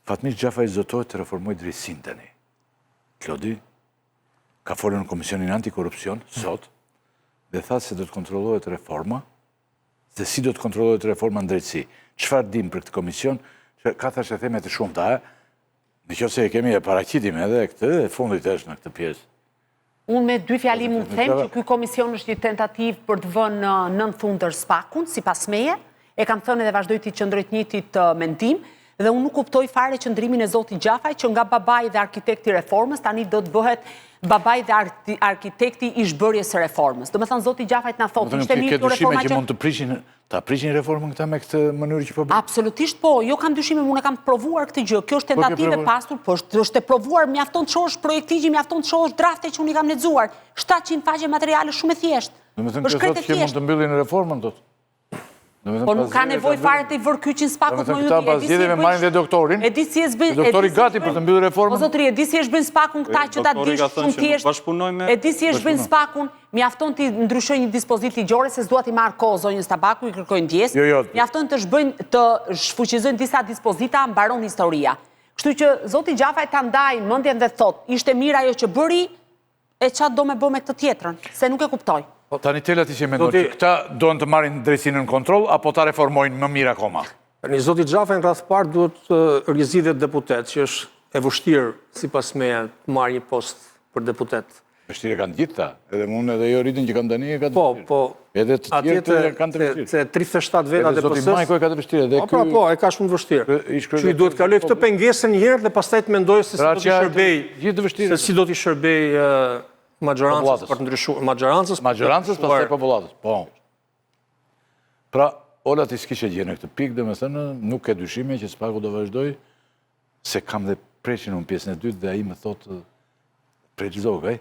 Fatmir Gjafaj zotohet të reformoj drejtësinë tani. Klodi ka folur në Komisionin Antikorrupsion sot dhe tha se do të kontrollohet reforma dhe si do të kontrollohet reforma në drejtësi. Çfarë dim për këtë komision? Ka thashë theme të shumta, në qoftë se e kemi e paraqitim edhe këtë e fundit është në këtë pjesë. Unë me dy fjali mund të them që ky komision është një tentativë për të vënë nën thundër SPAK-un, sipas meje. E kam thënë dhe vazhdoj të qëndroj të njëjtit mendim. Dhe unë nuk kuptoj fare qëndrimin e zotit Gjafaj që nga babai dhe arkitekti reformës tani do të bëhet babai dhe arkitekti i zhbërjes së reformës. Do të thënë zoti Gjafaj na thotë ishte mirë kjo reforma që mund të prishin reformën këta me këtë mënyrë që po bëjnë. Absolutisht po, jo kam dyshime, unë kam provuar këtë gjë. Kjo është tentativë e pastur, po është e provuar, mjafton të shohësh projektigji, mjafton të shohësh drafte që unë i kam lexuar. 700 faqe materiale shumë e thjeshtë. Do të thënë që thotë që mund të mbyllin reformën dot. Po nuk ka nevoj fare të i vërkyqin SPAK-ut më juri. Këta pas zgjedhjeve marrin dhe doktorin. Doktori gati për të mbyllur reformën. Po zotëri, e di si është bën SPAK-un këta që ta dish shumë thjesht. E di si është bën SPAK-un, mjafton të ndryshoj një dispozit ligjore se s'dua t'i marr kohë zonjës Tabaku, i kërkojnë ndjesë. Mjafton të shfuqizojnë disa dispozita, mbaron historia. Kështu që zoti Gjafaj ta ndaj mendjen dhe thot, ishte mirë ajo që bëri, e çfarë do me bë me këtë tjetrën, se nuk e kuptoj. Tani Tela ti që mendon që këta doan të marrin drejtsinë në kontroll apo ta reformojnë më mirë akoma? Një zoti Gjafaj në radhë parë duhet të rizidhet deputet, që është e vështirë sipas meje të marrë një post për deputet. Vështirë kanë gjithë ta, edhe unë edhe jo rritin që kam tani e ka të vështirë. Po, edhe të tjerë të kanë të vështirë. Se 37 veta edhe zoti Majko e ka të vështirë. Po, e ka shumë të vështirë. Që i duhet kaloj këtë pengesën një herë dhe pastaj të mendoj se si do t'i shërbej majorancës për të ndryshuar. Majorancës pastaj popullatës. Po. Pra, Ola ti s'kishe gjë në këtë pikë, domethënë nuk ke dyshime që SPAK-u do vazhdoj, se kam dhe preqin unë pjesën e dytë dhe ai më thotë preçizoj,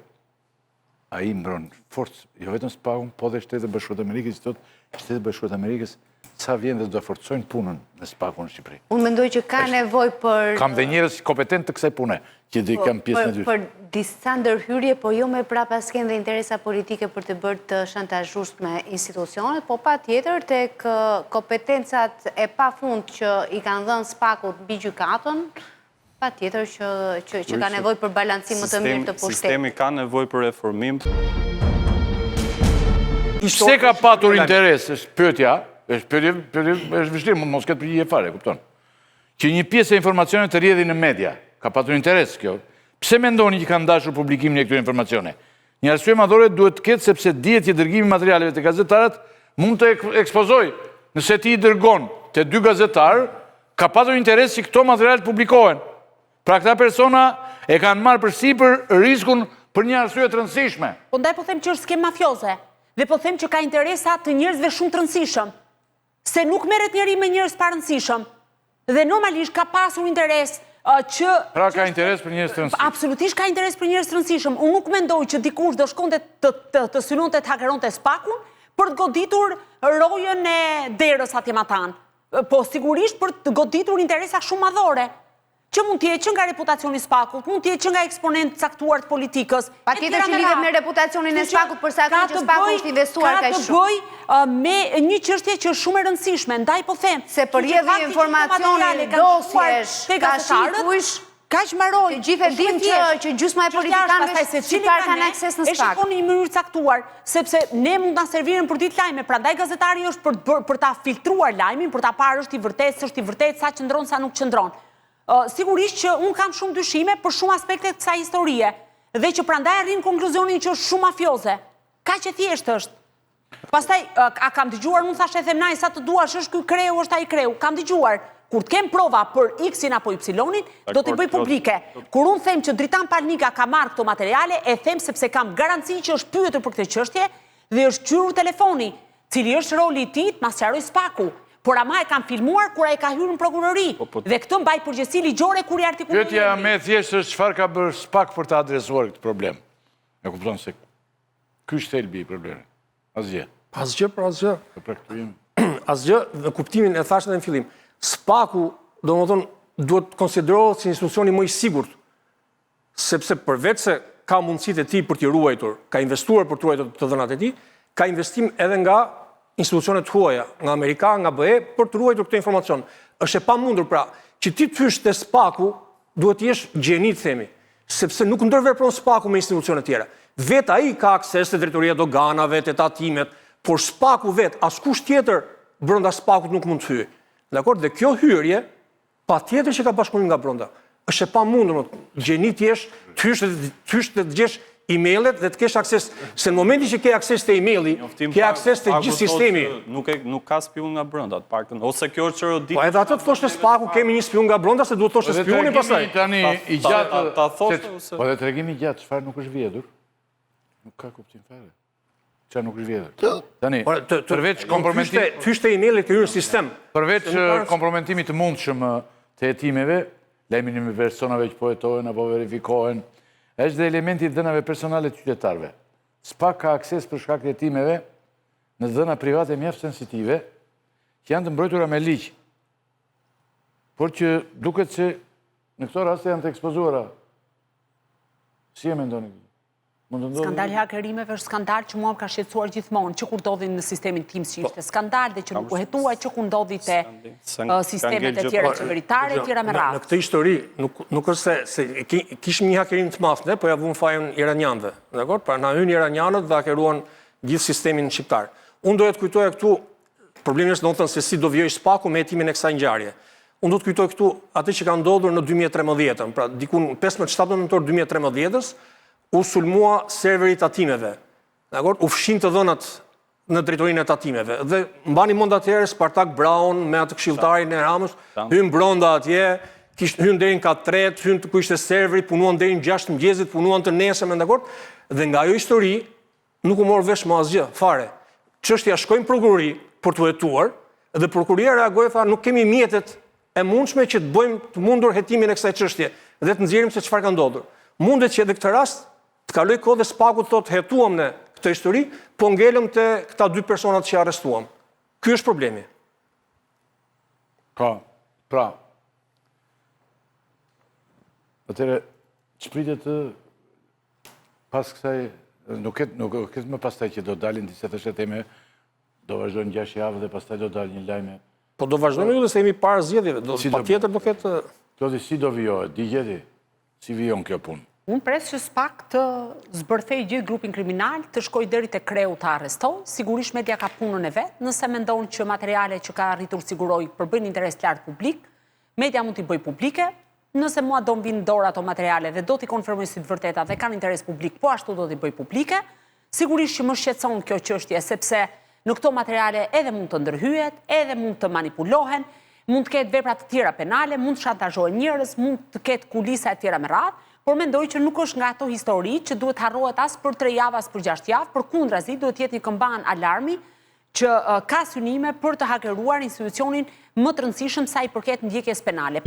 ai mbron forcë, jo vetëm SPAK-un, po dhe Shtetet Bashkuara të Amerikës, thotë Shtetet Bashkuara të Amerikës sa vjen dhe do forcojnë punën në SPAK-un në Shqipëri. Unë mendoj që ka nevojë për kam dhe njerëz kompetent të kësaj pune, që do i kam pjesën e dytë. Për disa ndërhyrje, po jo me prapa s'ken dhe interesa politike për të bërë të shantazhues me institucionet, po patjetër tek kompetencat e pafund që i kanë dhënë SPAK-ut mbi gjykatën, patjetër që ka nevojë për balancim më të mirë të pushtetit. Sistemi ka nevojë për reformim. Pse ka patur interes, është pyetja, është vështirë, mos ketë përgjigje fare, kupton. Që një pjesë e informacioneve të rrjedhin në media, ka patur interes kjo. Pse mendoni që kanë dashur publikimin e këtyre informacione? Një arsye madhore duhet të ketë sepse dihet që dërgimi i materialeve te gazetarët mund të ekspozojë. Nëse ti i dërgon te dy gazetarë, ka patur interes që këto materiale publikohen. Pra këta persona e kanë marrë përsipër riskun për një arsye të rëndësishme. Po ndaj po them që është skem mafioze. Dhe po them që ka interesa të njerëzve shumë të rëndësishëm. Se nuk merret njëri me njerëz pa rëndësishëm. Dhe normalisht ka pasur interes që... Pra ka interes për njerëz të rëndësishëm. Absolutisht ka interes për njerëz të rëndësishëm. Unë nuk mendoj që dikush do shkonte të synonte të hakeronte SPAK-un për të goditur rojën e derës atje matan. Po sigurisht për të goditur interesa shumë madhore. Që mund t'jetë që nga reputacioni SPAK-ut, mund t'jetë që nga eksponent caktuar të politikës. Patjetër që lidhet me reputacionin e SPAK-ut, përsa ka që SPAK-u është investuar ka shumë. Ka të bëj me një çështje që është shumë e rëndësishme, ndaj po them. Se përjedhje informacioni, dosjesh, kashikush, kaq mbaroj. Të gjithë e dim që gjysma e politikanëve shqiptar kanë akses në SPAK. E shikoni në mënyrë caktuar, sepse ne mund ta serviren për ditë lajme, prandaj gazetari është për ta filtruar lajmin, për ta parë është i vërtetë, s'është i vërtetë, sa qëndron, sa nuk qëndron. Sigurisht që unë kam shumë dyshime për shumë aspekte të kësaj historie dhe që prandaj arrin konkluzionin që është shumë mafioze. Kaq e thjeshtë është. Pastaj, a kam dëgjuar, unë thashë e them naj, sa të duash është ky kreu, është ai kreu. Kam dëgjuar, kur të kem prova për X-in apo Y-in, do t'i bëj publike. Kur unë them që Dritan Palnika ka marrë këto materiale, e them sepse kam garanci që është pyetur për këtë çështje dhe është qyrur telefoni, cili është roli i tij, ma sqaroj SPAK-u. Por ama e kam filmuar kur ai ka hyrë në prokurori. Dhe këtë mbaj përgjegjësi ligjore kur i artikulon. Pyetja më e thjeshtë është çfarë ka bërë SPAK për të adresuar këtë problem. E kupton se ky është thelbi i problemit. Asgjë. Asgjë. Asgjë, në kuptimin e thashë edhe në fillim. SPAK-u, domethënë, duhet konsiderohet si institucioni më i sigurt, sepse përveç se ka mundësitë e tij për t'i ruajtur, ka investuar për të ruajtur të dhënat e tij, ka investim edhe nga institucionet huaja, nga Amerika, nga BE, për të ruajtur këtë informacion. Është e pamundur pra që ti të hysh të spaku, duhet t'jesh gjenit, themi, sepse nuk ndërvepron spaku me institucionet tjera. Vet ai ka akses të drejtoria doganave, të tatimet, por spaku vet, askush tjetër brenda spakut nuk mund të hyjë. Dakor? Dhe kjo hyrje, patjetër që ka bashkëpunim nga brenda. Është e pamundur, gjenit jesh, të hysh të dëgjesh emailët dhe të kesh akses, se në momenti që ke akses të emaili, ke akses të gjithë sistemi. Nuk ka spion nga brenda, të paktën, ose kjo është çfarë di. Po edhe atë të thoshte spaku kemi një spion nga brenda, se duhet thoshte spionin pastaj. Tani i gjatë, ta thoshte ose po dhe tregimi i gjatë, çfarë nuk është vjedhur? Nuk ka kuptim fare. Çfarë nuk është vjedhur? Tani, përveç kompromitimit, Fyshte emailit të hyrë në sistem. përveç kompromitimit të mundshëm të hetimeve, lajmin e personave që po hetohen apo verifikohen, është dhe elementi i dhënave personale të qytetarëve. SPA ka akses për shkak të hetimeve në dhëna private mjaft sensitive, që janë të mbrojtura me ligj. Por që duket se në këto raste janë të ekspozuara. Si e mendoni? Skandali hakerimeve është skandal që mua më ka shqetësuar gjithmonë, që kur ndodhi në sistemin Teams që ishte skandal dhe që nuk u hetua, që kur ndodhi te sistemet e tjera qeveritare, e tjera me radhë. Në këtë histori, nuk është se kishim një hakerim të madh, po ja vum fajin iranianëve, dakor? Pra na hyn iranianët dhe hakeruan gjithë sistemin shqiptar. Unë doja të kujtoja këtu, problemi është domethënë se si do vijoj spaku me hetimin e kësaj ngjarje. Unë do të kujtoj këtu atë që ka ndodhur në 2013, pra dikun 15-17 nëntor 2013-s, u sulmua serveri tatimeve, u fshin të dhënat në drejtorinë e tatimeve. Dhe mbani mend atëherë Spartak Brown me atë këshilltarin e Ramës, hyn brenda atje, hyn deri në kat 3, hyn ku ishte serveri, punuan deri në 6 mëngjesit, punuan të nesërmen, dakor? Dhe nga ajo histori nuk u mor vesh më asgjë, fare. Çështja shkoi në prokurori për të hetuar dhe prokuroria reagoi, tha nuk kemi mjetet e mundshme që të bëjmë të mundur hetimin e kësaj çështje dhe të nxjerrim se çfarë ka ndodhur. Mundet që edhe këtë rast të kaloj kohë dhe spaku të thotë hetuam në këtë histori, po ngelëm të këta 2 personat që arrestuam. Ky është problemi. Pra, atëre, çpritet pas kësaj, nuk ketë më pastaj që do dalin disa të sheteme, do vazhdojnë 6 javë dhe pastaj do dalin një lajme. Po do vazhdojnë ju dhe se jemi parë zgjedhjeve, patjetër do ketë... Klodi, si do vijohet? Di gjeti? Si vijon kjo punë? Unë pres që SPAK të zbërthej gjithë grupin kriminal, të shkoj deri te kreu të arrestoj, sigurisht media ka punën e vetë, nëse mendon që materiale që ka arritur siguroj përbën interes të lartë publik, media mund t'i bëj publike, nëse mua do m'vinë dorë ato materiale dhe do t'i konfirmoj si të vërteta dhe kanë interes publik, po ashtu do t'i bëj publike, sigurisht që më shqetëson kjo çështje, sepse në këto materiale edhe mund të ndërhyjet, edhe mund të manipulohen, mund të ketë vepra të tjera penale, mund të shantazhohen njerëz, mund të ketë kulisa e tjera me radhë, por mendoj që nuk është nga ato histori që duhet harrohet as për 3 javë, as për 6 javë, përkundrazi duhet jetë një këmban alarmi që ka synime për të hakeruar institucionin më të rëndësishëm sa i përket ndjekjes penale.